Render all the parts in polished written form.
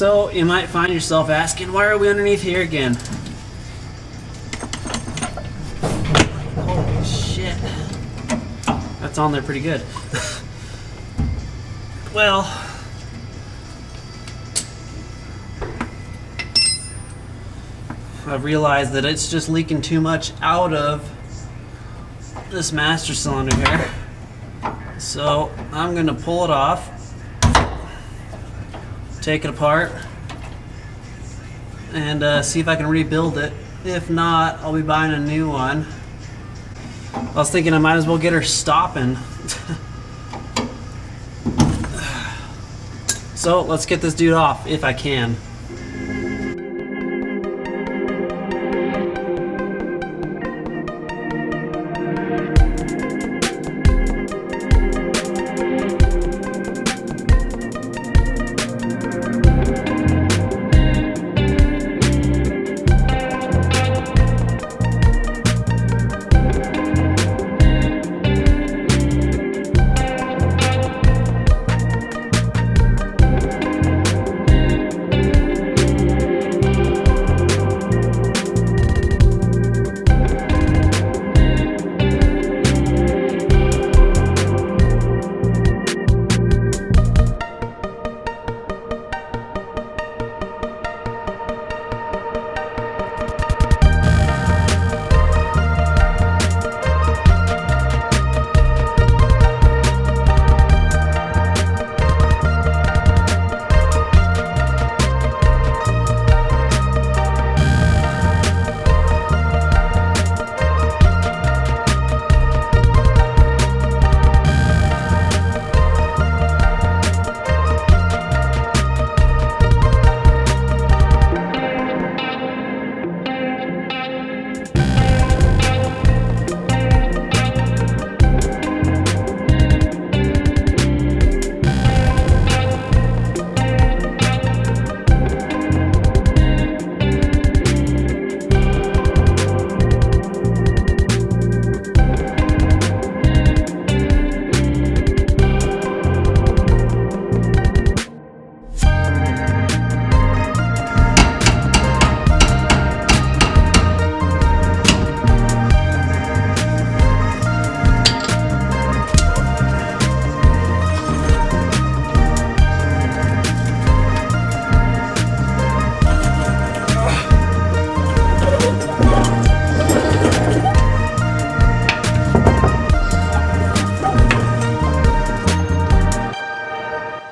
So you might find yourself asking, why are we underneath here again? Holy shit. That's on there pretty good. Well, I've realized that it's just leaking too much out of this master cylinder here. So I'm gonna pull it off, take it apart, and see if I can rebuild it. If not, I'll be buying a new one. I was thinking I might as well get her stopping. So let's get this dude off if I can.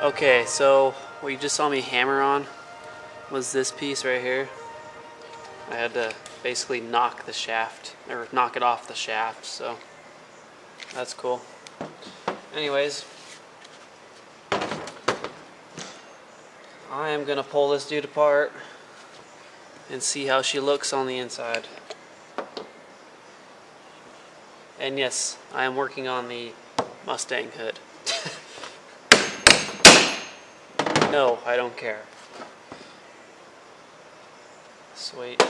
Okay, so what you just saw me hammer on was this piece right here. I had to basically knock the shaft, or knock it off the shaft, so that's cool. Anyways, I am gonna pull this dude apart and see how she looks on the inside. And yes, I am working on the Mustang hood. No, I don't care. Sweet.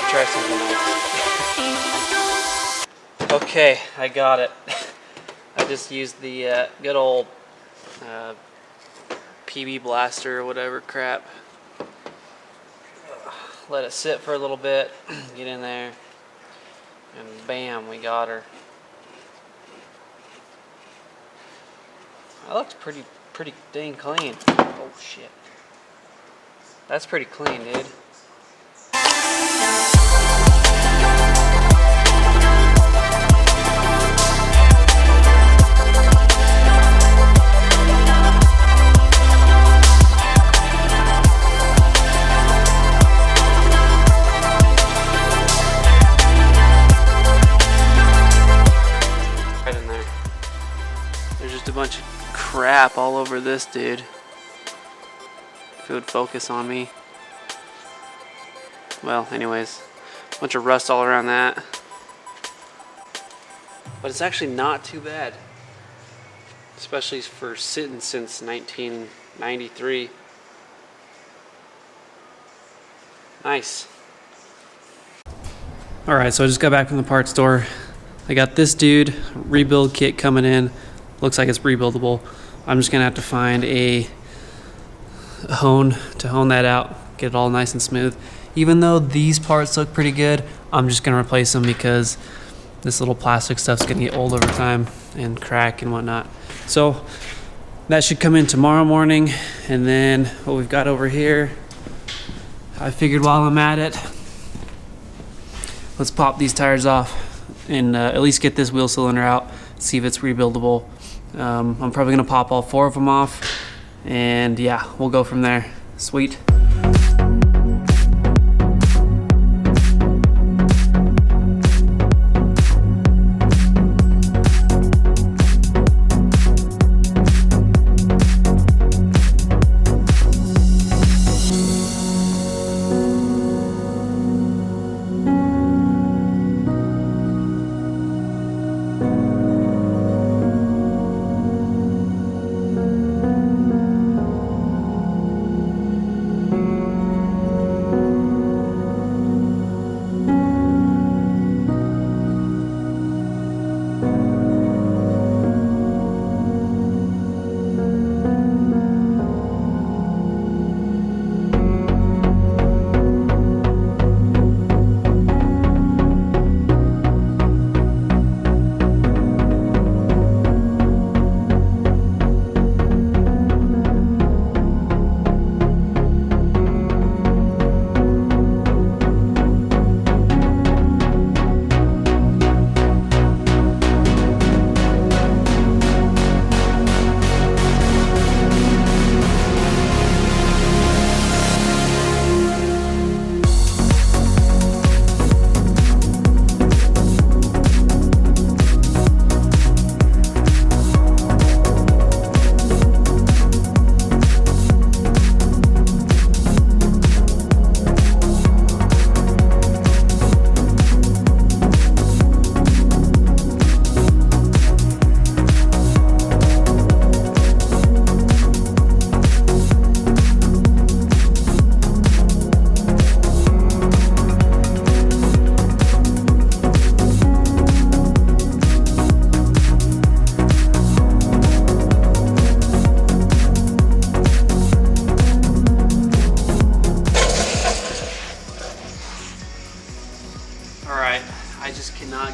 Try something else. Okay, I got it. I just used the good old PB blaster or whatever crap. Let it sit for a little bit, get in there, and bam, we got her. That looks pretty dang clean. Oh shit. That's pretty clean, dude. Right in there. There's just a bunch of crap all over this, dude. If it would focus on me. Well, anyways, a bunch of rust all around that. But it's actually not too bad. Especially for sitting since 1993. Nice. Alright, so I just got back from the parts store. I got this dude, rebuild kit coming in. Looks like it's rebuildable. I'm just gonna have to find a hone to hone that out, get it all nice and smooth. Even though these parts look pretty good, I'm just gonna replace them because this little plastic stuff's gonna get old over time and crack and whatnot. So that should come in tomorrow morning. And then what we've got over here, I figured while I'm at it, let's pop these tires off and at least get this wheel cylinder out, see if it's rebuildable. I'm probably gonna pop all 4 of them off, and yeah, we'll go from there. Sweet.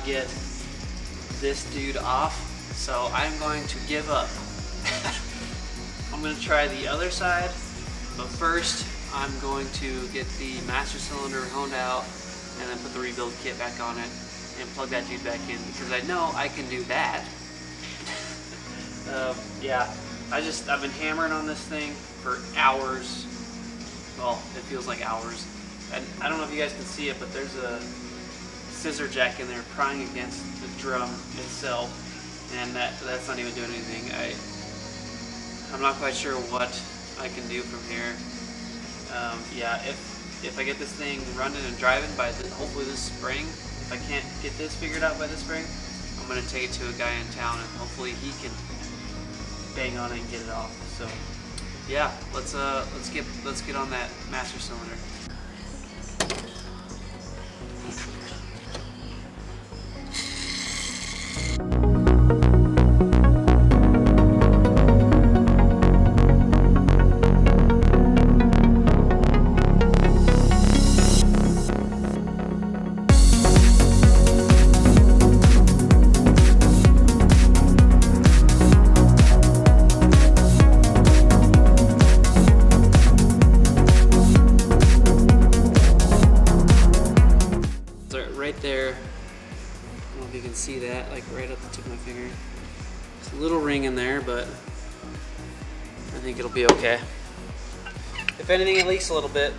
Get this dude off, so I'm going to give up. I'm going to try the other side, but first I'm going to get the master cylinder honed out and then put the rebuild kit back on it and plug that dude back in, because I know I can do that. Yeah, I've been hammering on this thing for hours. Well, it feels like hours. And I don't know if you guys can see it, but there's a scissor jack in there prying against the drum itself, and that's not even doing anything. I'm not quite sure what I can do from here. Yeah, if I get this thing running and driving by hopefully this spring, if I can't get this figured out by this spring, I'm gonna take it to a guy in town and hopefully he can bang on it and get it off. So yeah, let's get on that master cylinder. see that, like right at the tip of my finger. There's a little ring in there, but I think it'll be okay. If anything, it leaks a little bit.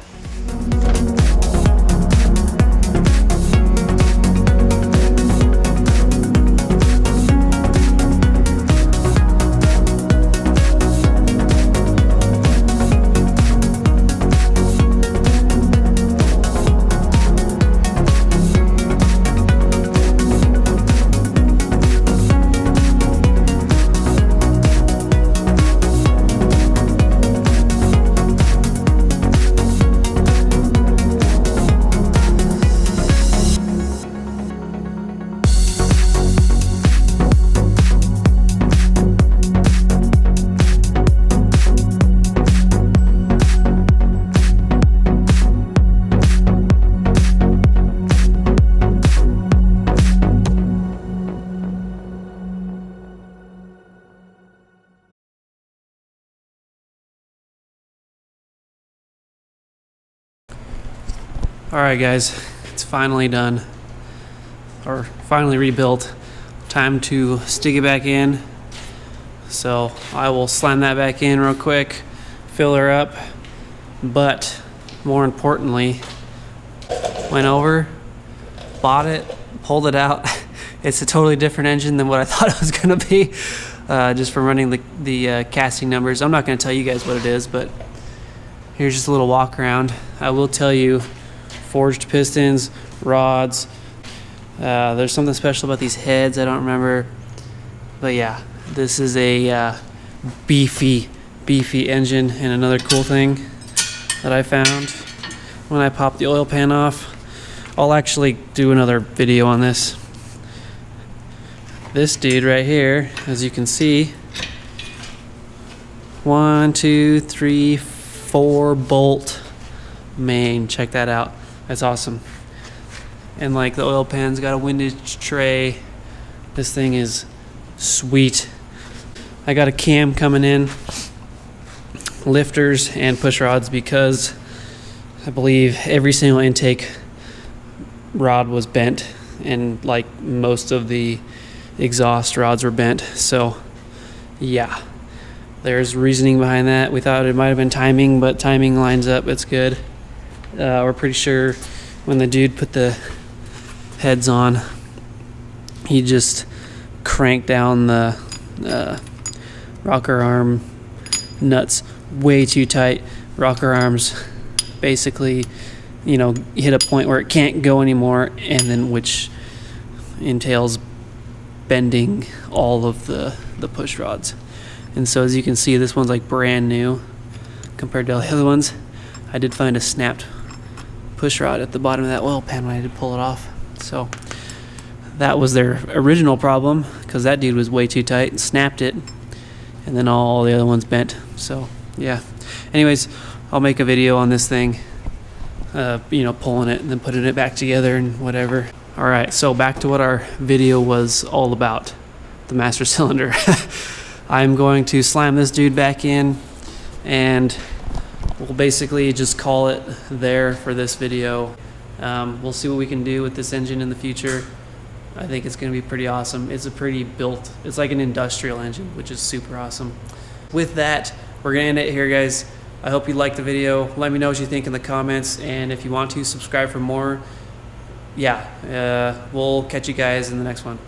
Alright guys, it's finally done, or finally rebuilt. Time to stick it back in. So I will slam that back in real quick, fill her up, but more importantly, went over, bought it, pulled it out. It's a totally different engine than what I thought it was going to be, just from running the casting numbers. I'm not going to tell you guys what it is, but here's just a little walk around. I will tell you, forged pistons, rods. There's something special about these heads, I don't remember. But yeah, this is a beefy engine. And another cool thing that I found when I popped the oil pan off, I'll actually do another video on this. This dude right here, as you can see, 1, 2, 3, 4 bolt main. Check that out. That's awesome. And like the oil pan's got a windage tray. This thing is sweet. I got a cam coming in, lifters and push rods, because I believe every single intake rod was bent, and like most of the exhaust rods were bent. So yeah, there's reasoning behind that. We thought it might have been timing, but timing lines up. It's good. We're pretty sure when the dude put the heads on, he just cranked down the rocker arm nuts way too tight. Rocker arms basically, hit a point where it can't go anymore, and then which entails bending all of the push rods. And so as you can see, this one's like brand new compared to all the other ones. I did find a snapped push rod at the bottom of that oil pan when I did pull it off. So that was their original problem, because that dude was way too tight and snapped it, and then all the other ones bent. So yeah, anyways, I'll make a video on this thing, pulling it and then putting it back together and whatever. All right, so back to what our video was all about, the master cylinder. I'm going to slam this dude back in, and we'll basically just call it there for this video. We'll see what we can do with this engine in the future. I think it's going to be pretty awesome. It's a pretty built, it's like an industrial engine, which is super awesome. With that, we're going to end it here, guys. I hope you liked the video. Let me know what you think in the comments, and if you want to, subscribe for more. Yeah, we'll catch you guys in the next one.